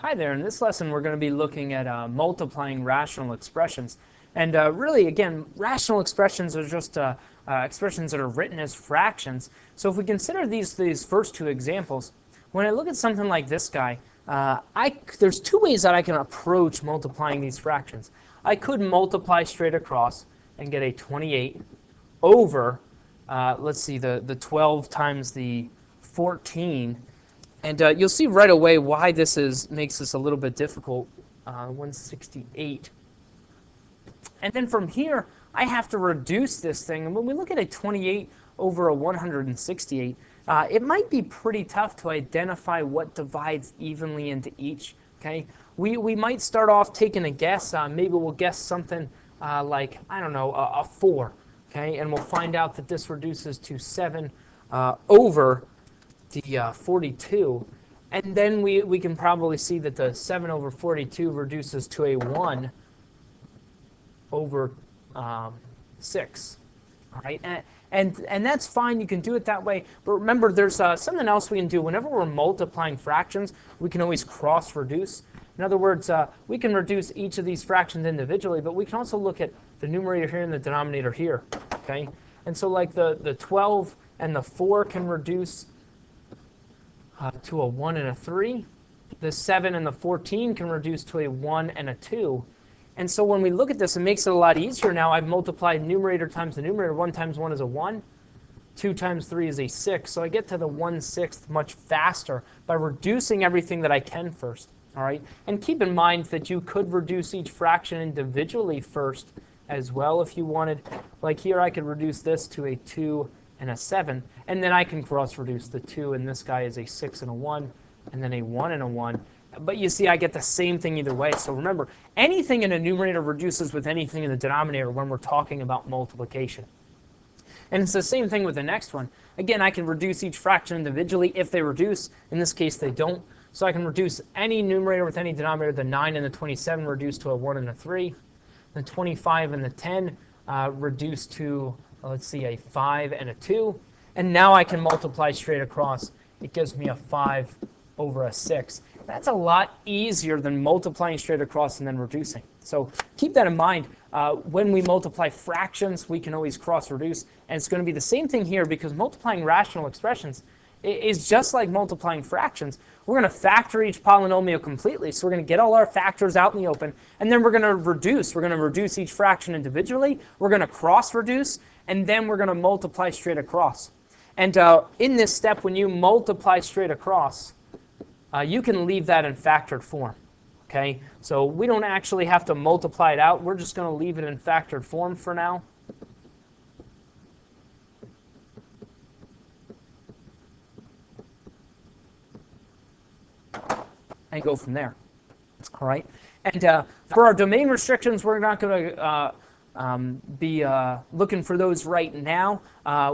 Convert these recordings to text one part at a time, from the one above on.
Hi there. In this lesson, we're going to be looking at multiplying rational expressions. And really, again, rational expressions are just expressions that are written as fractions. So if we consider these first two examples, when I look at something like this guy, there's two ways that I can approach multiplying these fractions. I could multiply straight across and get a 28 over, let's see, the 12 times the 14. And you'll see right away why this makes this a little bit difficult. 168. And then from here, I have to reduce this thing. And when we look at a 28 over a 168, it might be pretty tough to identify what divides evenly into each. Okay, we might start off taking a guess. Maybe we'll guess something like, I don't know, a 4. Okay, and we'll find out that this reduces to 7 over the 42, and then we can probably see that the 7 over 42 reduces to a 1 over 6. All right, and that's fine. You can do it that way. But remember, there's something else we can do. Whenever we're multiplying fractions, we can always cross-reduce. In other words, we can reduce each of these fractions individually, but we can also look at the numerator here and the denominator here. Okay, and so like the 12 and the 4 can reduce to a 1 and a 3. The 7 and the 14 can reduce to a 1 and a 2. And so when we look at this, it makes it a lot easier now. I've multiplied numerator times the numerator. 1 times 1 is a 1. 2 times 3 is a 6. So I get to the 1/6 much faster by reducing everything that I can first. All right? And keep in mind that you could reduce each fraction individually first as well if you wanted. Like here, I could reduce this to a 2 and a 7, and then I can cross-reduce the 2, and this guy is a 6 and a 1, and then a 1 and a 1. But you see, I get the same thing either way. So remember, anything in a numerator reduces with anything in the denominator when we're talking about multiplication. And it's the same thing with the next one. Again, I can reduce each fraction individually if they reduce. In this case, they don't. So I can reduce any numerator with any denominator. The 9 and the 27 reduce to a 1 and a 3. The 25 and the 10 reduce to, let's see, a 5 and a 2. And now I can multiply straight across. It gives me a 5 over a 6. That's a lot easier than multiplying straight across and then reducing. So keep that in mind. When we multiply fractions, we can always cross-reduce. And it's going to be the same thing here, because multiplying rational expressions is just like multiplying fractions. We're going to factor each polynomial completely. So we're going to get all our factors out in the open. And then we're going to reduce. We're going to reduce each fraction individually. We're going to cross-reduce. And then we're going to multiply straight across. And in this step, when you multiply straight across, you can leave that in factored form. Okay, so we don't actually have to multiply it out. We're just going to leave it in factored form for now. And go from there. All right, and for our domain restrictions, we're not going to be looking for those right now.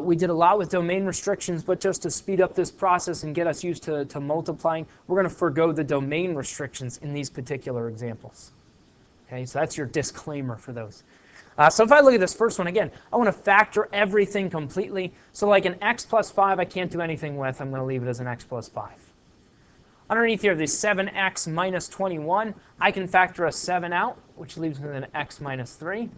We did a lot with domain restrictions, but just to speed up this process and get us used to multiplying, we're going to forgo the domain restrictions in these particular examples. Okay, so that's your disclaimer for those. So if I look at this first one again, I want to factor everything completely. So like an x plus 5, I can't do anything with. I'm going to leave it as an x plus 5. Underneath here, the 7x minus 21, I can factor a 7 out, which leaves me with an x minus 3.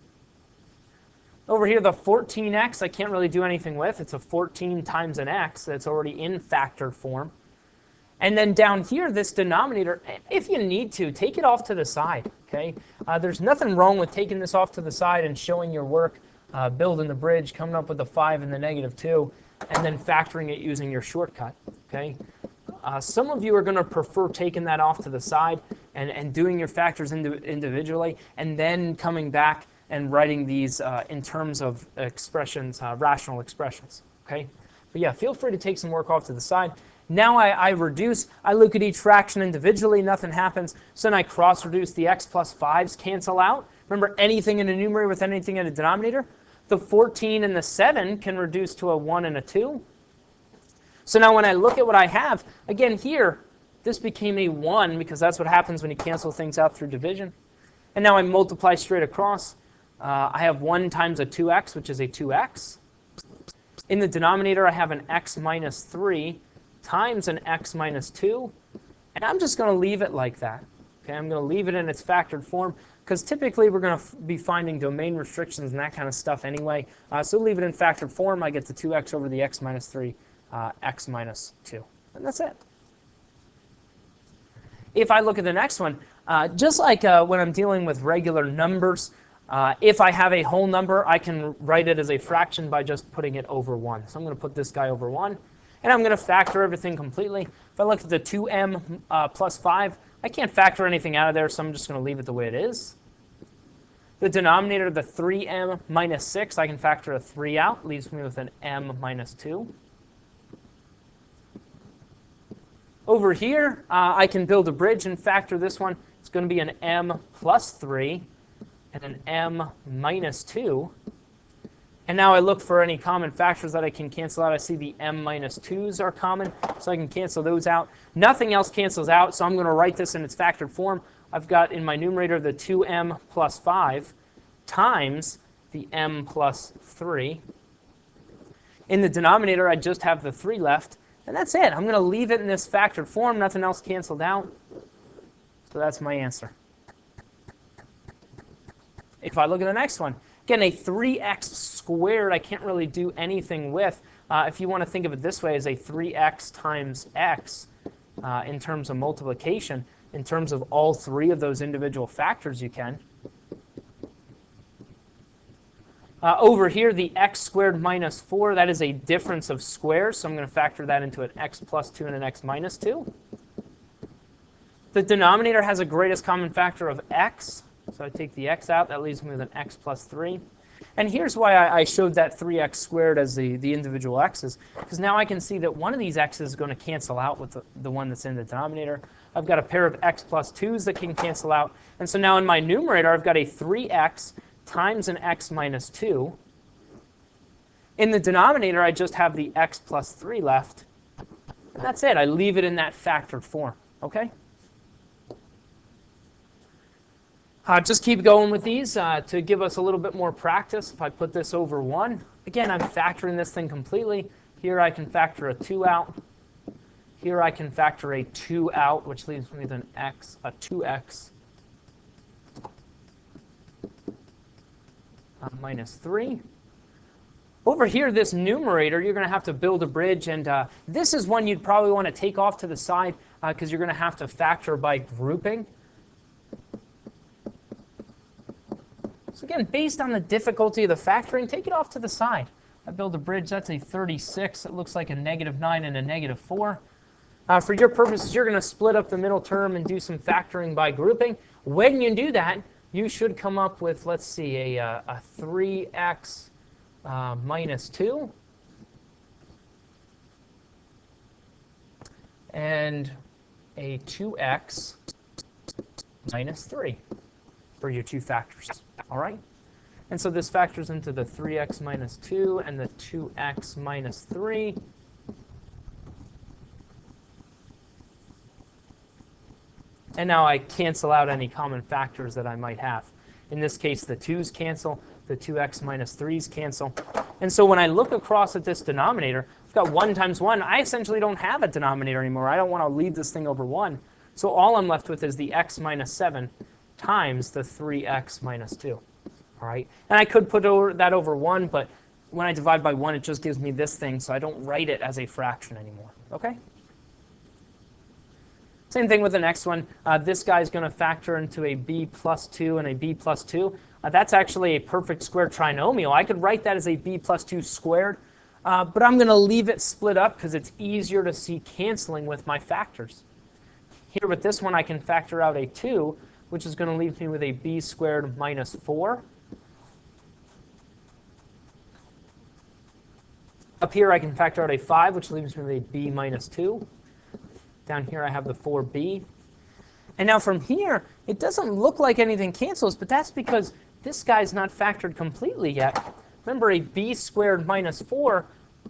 Over here, the 14x, I can't really do anything with. It's a 14 times an x that's already in factored form. And then down here, this denominator, if you need to, take it off to the side. Okay, there's nothing wrong with taking this off to the side and showing your work, building the bridge, coming up with the 5 and the -2, and then factoring it using your shortcut. Okay, some of you are going to prefer taking that off to the side and doing your factors individually, and then coming back and writing these in terms of expressions, rational expressions. Okay, but yeah, feel free to take some work off to the side. Now I reduce. I look at each fraction individually. Nothing happens. So then I cross-reduce. The x plus 5s cancel out. Remember, anything in a numerator with anything in a denominator. The 14 and the 7 can reduce to a 1 and a 2. So now when I look at what I have, again here, this became a 1 because that's what happens when you cancel things out through division. And now I multiply straight across. I have 1 times a 2x, which is a 2x. In the denominator, I have an x minus 3 times an x minus 2. And I'm just going to leave it like that. Okay, I'm going to leave it in its factored form because typically we're going to be finding domain restrictions and that kind of stuff anyway. So leave it in factored form. I get the 2x over the x minus 3, x minus 2. And that's it. If I look at the next one, just like when I'm dealing with regular numbers, if I have a whole number, I can write it as a fraction by just putting it over 1. So I'm going to put this guy over 1. And I'm going to factor everything completely. If I look at the 2m plus 5, I can't factor anything out of there, so I'm just going to leave it the way it is. The denominator, the 3m minus 6, I can factor a 3 out. Leaves me with an m minus 2. Over here, I can build a bridge and factor this one. It's going to be an m plus 3 and an m minus 2. And now I look for any common factors that I can cancel out. I see the m minus 2's are common, so I can cancel those out. Nothing else cancels out, so I'm going to write this in its factored form. I've got in my numerator the 2m plus 5 times the m plus 3. In the denominator, I just have the 3 left, and that's it. I'm going to leave it in this factored form. Nothing else canceled out, so that's my answer. If I look at the next one, again, a 3x squared I can't really do anything with. If you want to think of it this way as a 3x times x in terms of multiplication, in terms of all three of those individual factors you can. Over here, the x squared minus 4, that is a difference of squares, so I'm going to factor that into an x plus 2 and an x minus 2. The denominator has a greatest common factor of x. So I take the x out. That leaves me with an x plus 3. And here's why I showed that 3x squared as the individual x's, because now I can see that one of these x's is going to cancel out with the one that's in the denominator. I've got a pair of x plus 2's that can cancel out. And so now in my numerator, I've got a 3x times an x minus 2. In the denominator, I just have the x plus 3 left. And that's it. I leave it in that factored form. Okay? Just keep going with these to give us a little bit more practice. If I put this over 1, again, I'm factoring this thing completely. Here I can factor a 2 out. Here I can factor a 2 out, which leaves me with an x, a 2x minus 3. Over here, this numerator, you're going to have to build a bridge, and this is one you'd probably want to take off to the side because you're going to have to factor by grouping. So again, based on the difficulty of the factoring, take it off to the side. I build a bridge, that's a 36. It looks like a -9 and a -4. For your purposes, you're going to split up the middle term and do some factoring by grouping. When you do that, you should come up with, let's see, a 3x minus 2 and a 2x minus 3 for your two factors. All right? And so this factors into the 3x minus 2 and the 2x minus 3. And now I cancel out any common factors that I might have. In this case, the 2's cancel, the 2x minus 3's cancel. And so when I look across at this denominator, I've got 1 times 1. I essentially don't have a denominator anymore. I don't want to leave this thing over 1. So all I'm left with is the x minus 7 times the 3x minus 2. All right? And I could put that over 1, but when I divide by 1, it just gives me this thing, so I don't write it as a fraction anymore. Okay? Same thing with the next one. This guy's going to factor into a b plus 2 and a b plus 2. That's actually a perfect square trinomial. I could write that as a b plus 2 squared, but I'm going to leave it split up because it's easier to see canceling with my factors. Here with this one, I can factor out a 2, which is going to leave me with a b squared minus 4. Up here, I can factor out a 5, which leaves me with a b minus 2. Down here, I have the 4b. And now from here, it doesn't look like anything cancels, but that's because this guy's not factored completely yet. Remember, a b squared minus 4,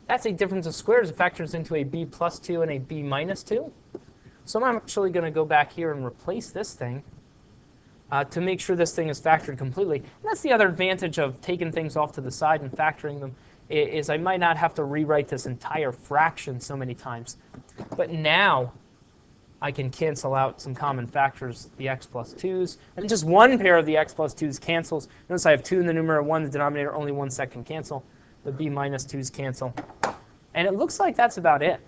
that's a difference of squares. It factors into a b plus 2 and a b minus 2. So I'm actually going to go back here and replace this thing to make sure this thing is factored completely. And that's the other advantage of taking things off to the side and factoring them, is I might not have to rewrite this entire fraction so many times. But now, I can cancel out some common factors, the x plus 2's, and just one pair of the x plus 2's cancels. Notice I have 2 in the numerator, 1 in the denominator, only 1 second cancel. The b minus 2's cancel. And it looks like that's about it.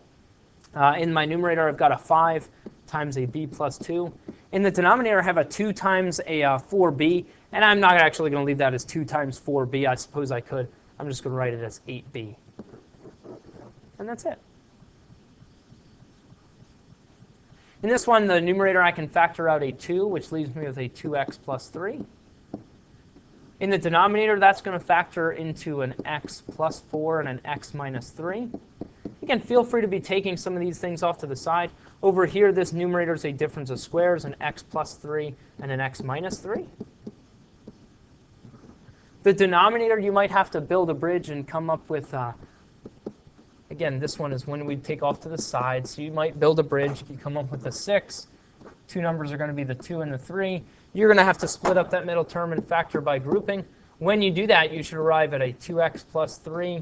In my numerator, I've got a 5 times a b plus 2. In the denominator, I have a 2 times a 4b, and I'm not actually going to leave that as 2 times 4b. I suppose I could. I'm just going to write it as 8b. And that's it. In this one, the numerator, I can factor out a 2, which leaves me with a 2x plus 3. In the denominator, that's going to factor into an x plus 4 and an x minus 3. Again, feel free to be taking some of these things off to the side. Over here, this numerator is a difference of squares, an x plus 3 and an x minus 3. The denominator, you might have to build a bridge and come up with, again, this one is when we take off to the side. So you might build a bridge. You come up with a 6. Two numbers are going to be the 2 and the 3. You're going to have to split up that middle term and factor by grouping. When you do that, you should arrive at a 2x plus 3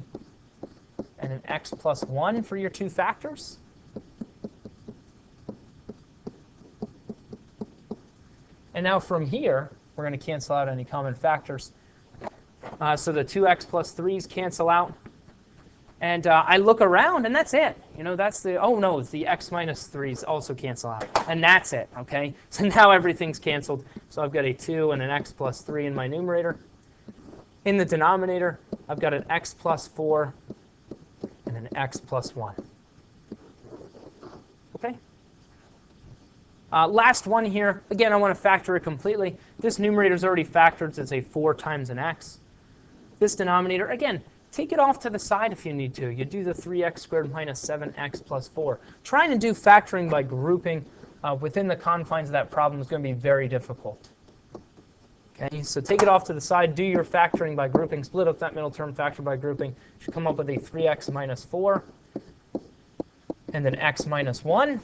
and an x plus 1 for your two factors. And now from here, we're going to cancel out any common factors. So the 2x plus 3's cancel out. And I look around, and that's it. You know, that's the, oh no, the x minus 3's also cancel out. And that's it, okay? So now everything's canceled. So I've got a 2 and an x plus 3 in my numerator. In the denominator, I've got an x plus 4 and an x plus 1. Okay? Last one here. Again, I want to factor it completely. This numerator is already factored as a 4 times an x. This denominator, again, take it off to the side if you need to. You do the 3x squared minus 7x plus 4. Trying to do factoring by grouping within the confines of that problem is going to be very difficult. Okay, so take it off to the side. Do your factoring by grouping. Split up that middle term, factor by grouping. You should come up with a 3x minus 4 and then x minus 1.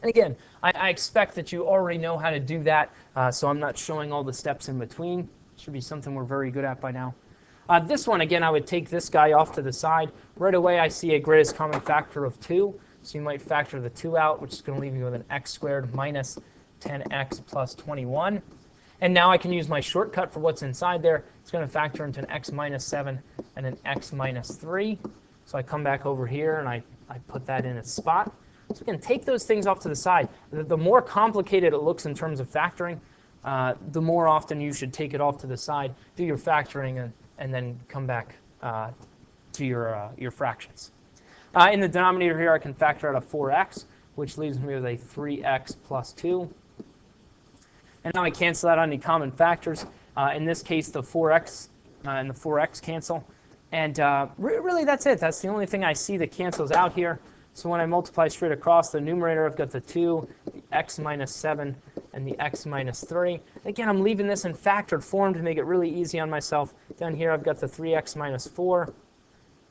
And again, I expect that you already know how to do that, so I'm not showing all the steps in between. Should be something we're very good at by now. This one, again, I would take this guy off to the side. Right away, I see a greatest common factor of 2. So you might factor the 2 out, which is going to leave you with an x squared minus 10x plus 21. And now I can use my shortcut for what's inside there. It's going to factor into an x minus 7 and an x minus 3. So I come back over here, and I put that in its spot. So we can take those things off to the side. The more complicated it looks in terms of factoring, the more often you should take it off to the side, do your factoring, and then come back to your fractions. In the denominator here, I can factor out a 4x, which leaves me with a 3x plus 2. And now I cancel out any common factors. In this case, the 4x and the 4x cancel. And really, that's it. That's the only thing I see that cancels out here. So when I multiply straight across the numerator, I've got the 2, the x minus 7, and the x minus 3. Again, I'm leaving this in factored form to make it really easy on myself. Down here, I've got the 3x minus 4.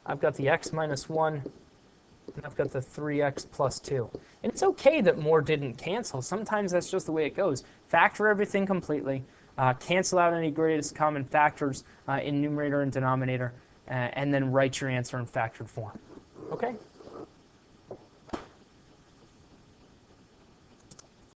I've got the x minus 1. And I've got the 3x plus 2. And it's okay that more didn't cancel. Sometimes that's just the way it goes. Factor everything completely. Cancel out any greatest common factors in numerator and denominator. And then write your answer in factored form. Okay?